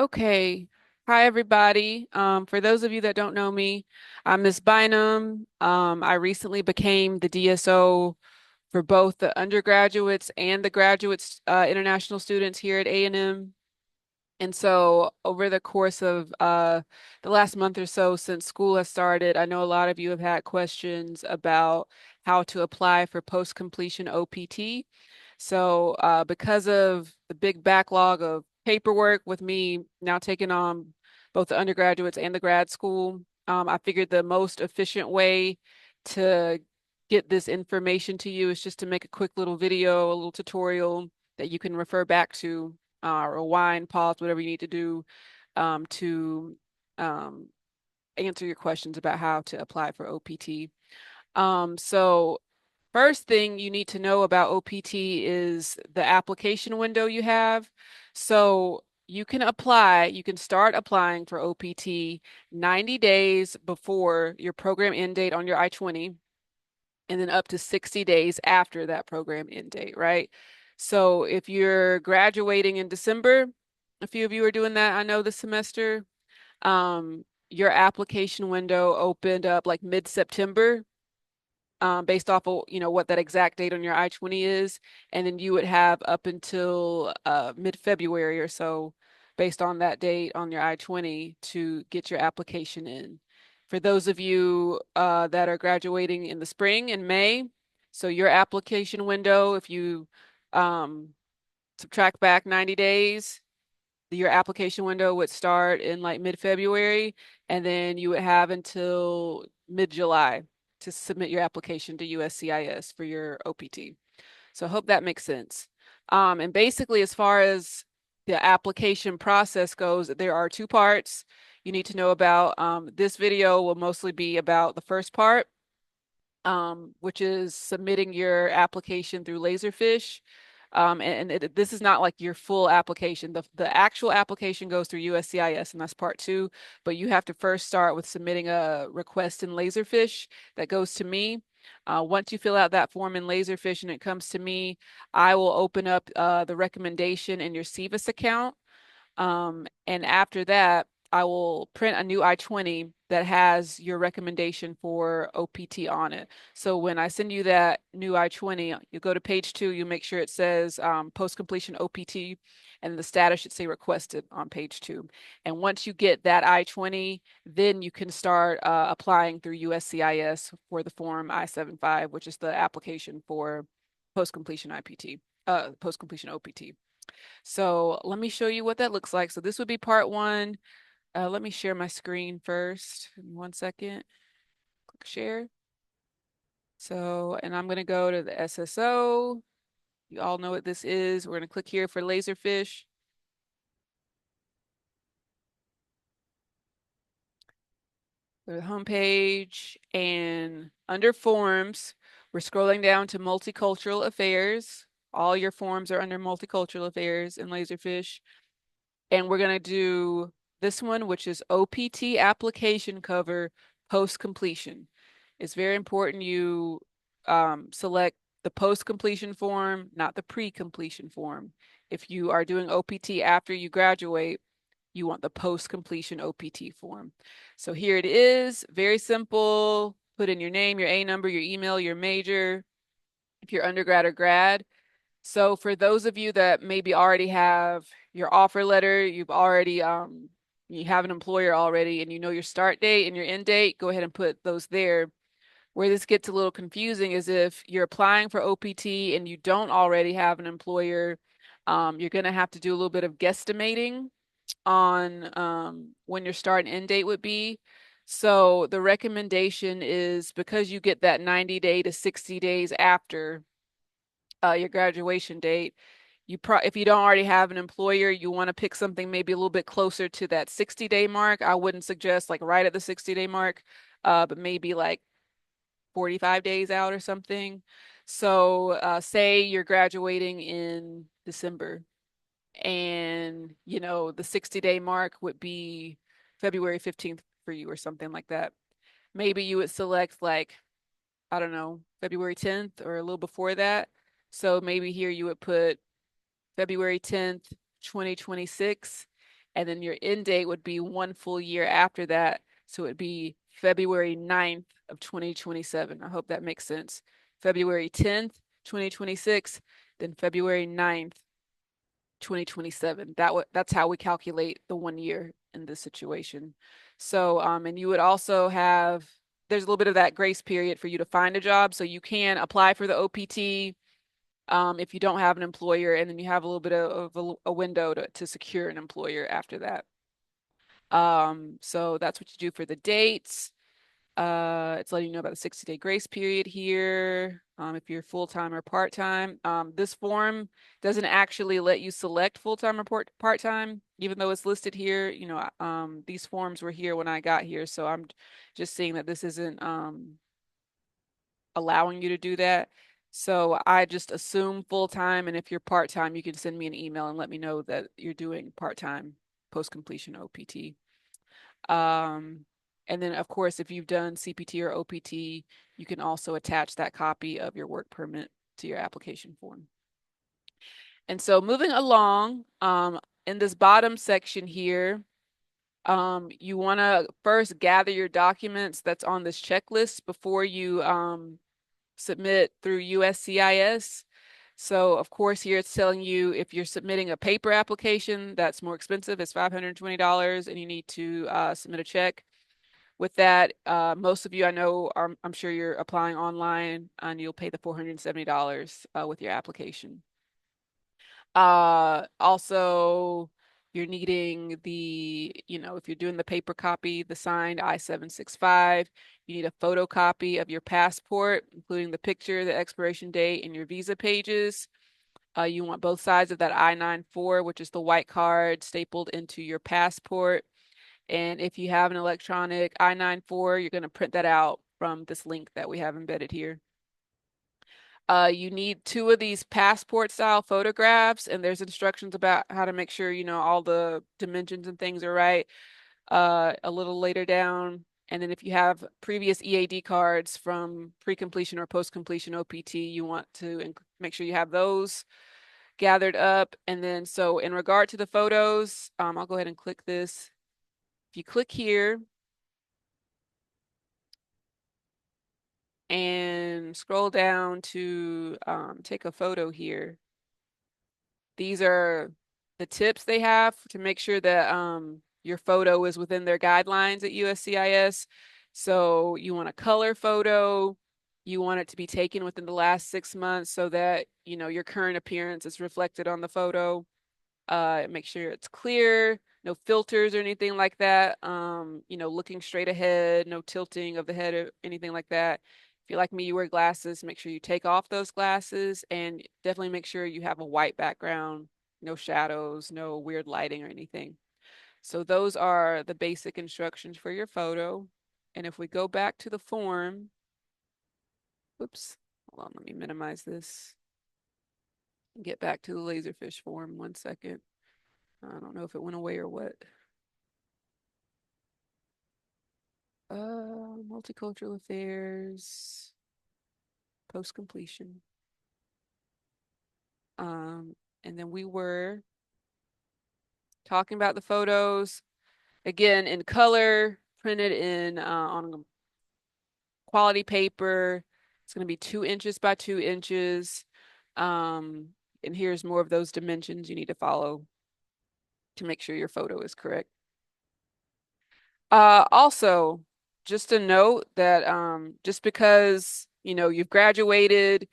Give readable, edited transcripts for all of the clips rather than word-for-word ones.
Okay. Hi, everybody. For those of you that don't know me, I'm Miss Bynum. I recently became the DSO for both the undergraduates and the graduates, international students here at A&M. And so over the course of the last month or so since school has started, I know a lot of you have had questions about how to apply for post-completion OPT. So because of the big backlog of paperwork with me now taking on both the undergraduates and the grad school, I figured the most efficient way to get this information to you is just to make a quick little video, a little tutorial that you can refer back to, rewind, pause, whatever you need to do to um, answer your questions about how to apply for OPT. So first thing you need to know about OPT is the application window you have. So you can start applying for OPT 90 days before your program end date on your I-20, and then up to 60 days after that program end date, right? So if you're graduating in December, a few of you are doing that, I know, this semester, your application window opened up like mid-September, based off of what that exact date on your I-20 is, and then you would have up until mid-February or so, based on that date on your I-20, to get your application in. For those of you that are graduating in the spring in May, so your application window, if you um, subtract back 90 days, your application window would start in like mid-February, and then you would have until mid-July to submit your application to USCIS for your OPT. So I hope that makes sense. And basically, as far as the application process goes, there are two parts you need to know about. This video will mostly be about the first part, which is submitting your application through Laserfish. This is not like your full application. The actual application goes through USCIS, and that's part two. But you have to first start with submitting a request in Laserfish that goes to me. Once you fill out that form in Laserfish and it comes to me, I will open up the recommendation in your SEVIS account. And after that, I will print a new I-20 that has your recommendation for OPT on it. So when I send you that new I-20, you go to page 2, you make sure it says post-completion OPT, and the status should say requested on page 2. And once you get that I-20, then you can start applying through USCIS for the form I-75, which is the application for post-completion post-completion OPT. So let me show you what that looks like. So this would be part one. Let me share my screen first. In 1 second. Click share. So, and I'm going to go to the SSO. You all know what this is. We're going to click here for Laserfish. Go to the homepage, and under forms, we're scrolling down to multicultural affairs. All your forms are under multicultural affairs in Laserfish. And we're going to do this one, which is OPT application cover post completion. It's very important you select the post completion form, not the pre completion form. If you are doing OPT after you graduate, you want the post completion OPT form. So here it is, very simple. Put in your name, your A number, your email, your major, if you're undergrad or grad. So for those of you that maybe already have your offer letter, you have an employer already, and you know your start date and your end date, go ahead and put those there. Where this gets a little confusing is if you're applying for OPT and you don't already have an employer, you're going to have to do a little bit of guesstimating on when your start and end date would be. So the recommendation is, because you get that 90-day to 60 days after your graduation date, if you don't already have an employer, you want to pick something maybe a little bit closer to that 60-day mark. I wouldn't suggest like right at the 60-day mark, but maybe like 45 days out or something. So say you're graduating in December, and the 60-day mark would be February 15th for you or something like that. Maybe you would select, like, I don't know, February 10th or a little before that. So maybe here you would put February 10th, 2026. And then your end date would be one full year after that. So it'd be February 9th of 2027. I hope that makes sense. February 10th, 2026, then February 9th, 2027. That's how we calculate the 1 year in this situation. So, and you would also have, there's a little bit of that grace period for you to find a job. So you can apply for the OPT if you don't have an employer, and then you have a little bit of a window to secure an employer after that. So that's what you do for the dates. It's letting you know about the 60-day grace period here. If you're full-time or part-time. This form doesn't actually let you select full-time or part-time, even though it's listed here. These forms were here when I got here, so I'm just seeing that this isn't allowing you to do that. So I just assume full-time, and if you're part-time, you can send me an email and let me know that you're doing part-time post-completion OPT. And then, of course, if you've done CPT or OPT, you can also attach that copy of your work permit to your application form. And so moving along, in this bottom section here, you want to first gather your documents that's on this checklist before you submit through USCIS. So, of course, here it's telling you if you're submitting a paper application, that's more expensive. It's $520, and you need to submit a check. With that, most of you I know I'm sure you're applying online, and you'll pay the $470 with your application. Also, you're needing if you're doing the paper copy, the signed I-765, you need a photocopy of your passport, including the picture, the expiration date, and your visa pages. You want both sides of that I-94, which is the white card, stapled into your passport. And if you have an electronic I-94, you're going to print that out from this link that we have embedded here. You need 2 of these passport style photographs, and there's instructions about how to make sure, all the dimensions and things are right a little later down. And then if you have previous EAD cards from pre-completion or post-completion OPT, you want to make sure you have those gathered up. And then, so in regard to the photos, I'll go ahead and click this. If you click here and scroll down to take a photo here, these are the tips they have to make sure that your photo is within their guidelines at USCIS. So you want a color photo. You want it to be taken within the last 6 months so that, your current appearance is reflected on the photo. Make sure it's clear, no filters or anything like that. Looking straight ahead, no tilting of the head or anything like that. If you're like me, you wear glasses, make sure you take off those glasses, and definitely make sure you have a white background, no shadows, no weird lighting or anything. So those are the basic instructions for your photo. And if we go back to the form, whoops, hold on, let me minimize this. Get back to the laserfish form 1 second. I don't know if it went away or what. Multicultural affairs, post completion. And then we were talking about the photos again in color, printed in on quality paper. It's going to be 2 inches by 2 inches. And here's more of those dimensions you need to follow to make sure your photo is correct. Also, just a note that just because you've graduated,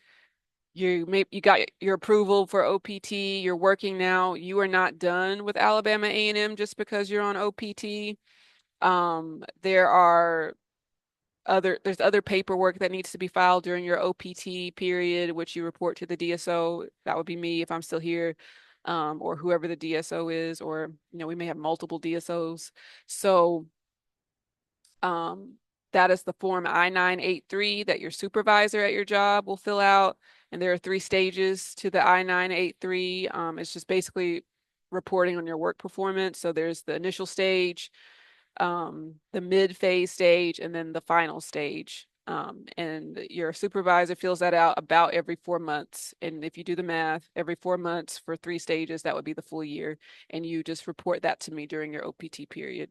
you got your approval for OPT, you're working now, you are not done with Alabama A&M just because you're on OPT. There's other paperwork that needs to be filed during your OPT period, which you report to the DSO. That would be me if I'm still here, or whoever the DSO is, or we may have multiple DSOs. So that is the form I-983 that your supervisor at your job will fill out. And there are 3 stages to the I-983. It's just basically reporting on your work performance. So there's the initial stage, the mid-phase stage, and then the final stage. And your supervisor fills that out about every 4 months. And if you do the math, every 4 months for 3 stages, that would be the full year. And you just report that to me during your OPT period.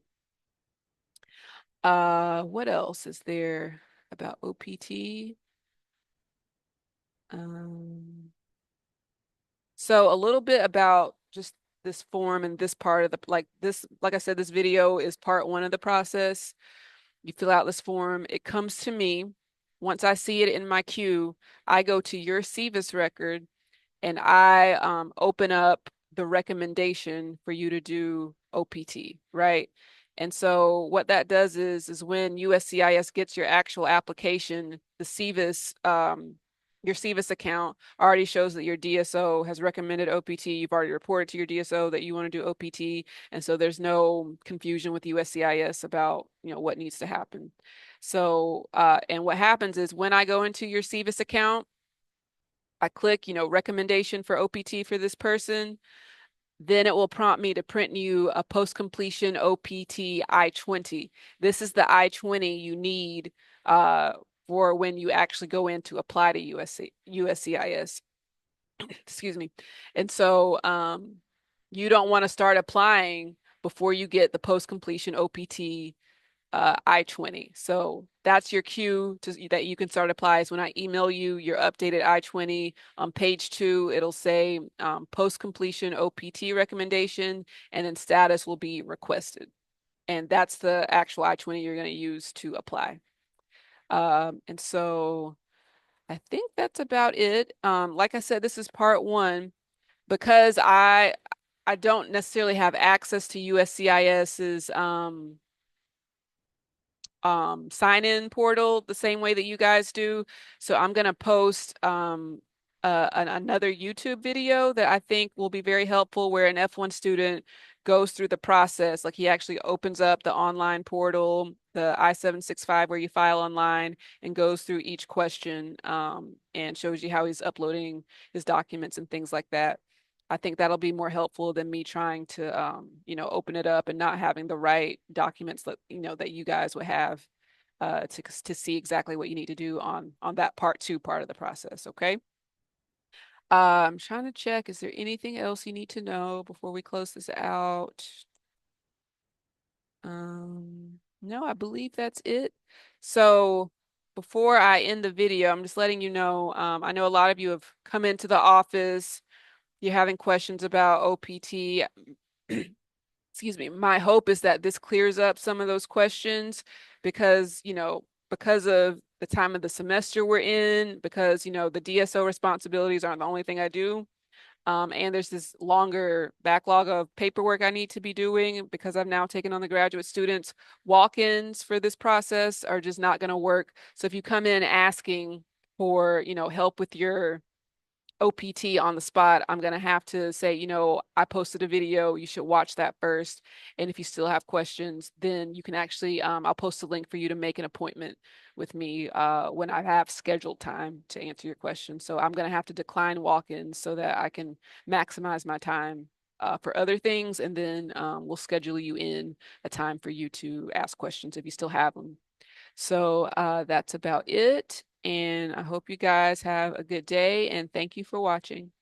What else is there about OPT? Um, so a little bit about just this form and this part of the like this, like I said, this video is part one of the process. You fill out this form, it comes to me. Once I see it in my queue, I go to your SEVIS record and I open up the recommendation for you to do OPT, right? And so what that does is when USCIS gets your actual application, the SEVIS, your SEVIS account already shows that your DSO has recommended OPT. You've already reported to your DSO that you want to do OPT, and so there's no confusion with USCIS about what needs to happen. So, and what happens is when I go into your SEVIS account, I click, recommendation for OPT for this person. Then it will prompt me to print you a post-completion OPT I-20. This is the I-20 you need for when you actually go in to apply to USCIS. Excuse me. And so you don't want to start applying before you get the post-completion OPT I-20. So that's your cue that you can start apply is when I email you your updated I-20 on page 2, it'll say post-completion OPT recommendation, and then status will be requested. And that's the actual I-20 you're going to use to apply. And so I think that's about it. Like I said, this is part one because I don't necessarily have access to USCIS's sign-in portal the same way that you guys do. So I'm going to post another YouTube video that I think will be very helpful where an F1 student goes through the process. Like he actually opens up the online portal, the I-765 where you file online and goes through each question and shows you how he's uploading his documents and things like that. I think that'll be more helpful than me trying to, open it up and not having the right documents that, that you guys would have to see exactly what you need to do on that part 2 part of the process. Okay. I'm trying to check. Is there anything else you need to know before we close this out? No, I believe that's it. So before I end the video, I'm just letting you know, I know a lot of you have come into the office. You're having questions about OPT. Excuse me. My hope is that this clears up some of those questions because, because of the time of the semester we're in, because, the DSO responsibilities aren't the only thing I do. And there's this longer backlog of paperwork I need to be doing because I've now taken on the graduate students. Walk-ins for this process are just not going to work. So if you come in asking for, help with your OPT on the spot, I'm going to have to say, I posted a video, you should watch that first. And if you still have questions, then you can actually, I'll post a link for you to make an appointment with me when I have scheduled time to answer your questions. So I'm going to have to decline walk-ins so that I can maximize my time for other things. And then we'll schedule you in a time for you to ask questions if you still have them. So that's about it. And I hope you guys have a good day and thank you for watching.